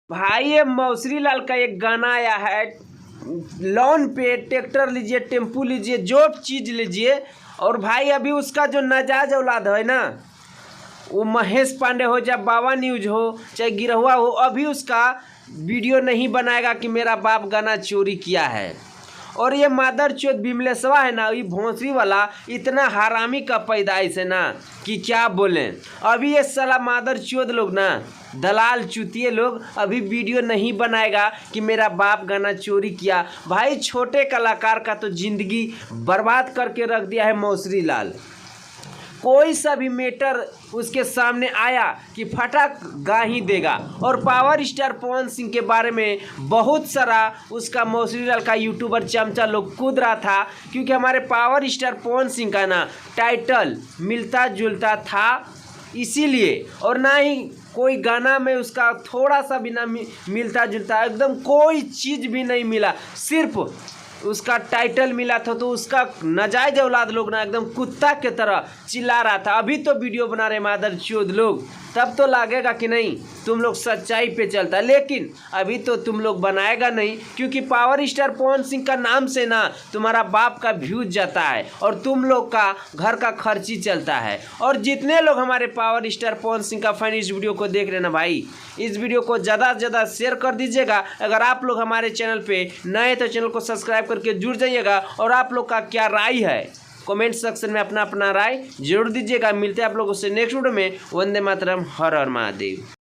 भाई ये मौसरी लाल का एक गाना आया है। लॉन पे ट्रैक्टर लीजिए, टेम्पू लीजिए, जो चीज़ लीजिए। और भाई अभी उसका जो नाजायज औलाद है ना, वो महेश पांडे हो, चाहे बाबा न्यूज हो, चाहे गिरहुआ हो, अभी उसका वीडियो नहीं बनाएगा कि मेरा बाप गाना चोरी किया है। और ये मादर चौथ बिमलेशवा है ना, ये भोंसरी वाला इतना हरामी का पैदाइश है ना कि क्या बोलें। अभी ये साला मादर चौथ लोग ना, दलाल चुतिए लोग, अभी वीडियो नहीं बनाएगा कि मेरा बाप गाना चोरी किया। भाई छोटे कलाकार का तो ज़िंदगी बर्बाद करके रख दिया है मौसरी लाल। कोई सा भी मैटर उसके सामने आया कि फटक गा ही देगा। और पावर स्टार पवन सिंह के बारे में बहुत सारा उसका मौसरी लाल का यूट्यूबर चमचा लोग कूद रहा था, क्योंकि हमारे पावर स्टार पवन सिंह का ना टाइटल मिलता जुलता था इसीलिए। और ना ही कोई गाना में उसका थोड़ा सा भी ना मिलता जुलता, एकदम कोई चीज़ भी नहीं मिला, सिर्फ उसका टाइटल मिला था। तो उसका नाजायज औलाद लोग ना एकदम कुत्ता के तरह चिल्ला रहा था। अभी तो वीडियो बना रहे मादर चौथ लोग, तब तो लगेगा कि नहीं तुम लोग सच्चाई पे चलता, लेकिन अभी तो तुम लोग बनाएगा नहीं, क्योंकि पावर स्टार पवन सिंह का नाम से ना तुम्हारा बाप का व्यूज जाता है और तुम लोग का घर का खर्ची चलता है। और जितने लोग हमारे पावर स्टार पवन सिंह का फैन इस वीडियो को देख रहे ना भाई, इस वीडियो को ज़्यादा से ज़्यादा शेयर कर दीजिएगा। अगर आप लोग हमारे चैनल पे नए तो चैनल को सब्सक्राइब करके जुड़ जाइएगा। और आप लोग का क्या राय है कमेंट सेक्शन में अपना अपना राय जरूर दीजिएगा। मिलते हैं आप लोगों से नेक्स्ट वीडियो में। वंदे मातरम, हर हर महादेव।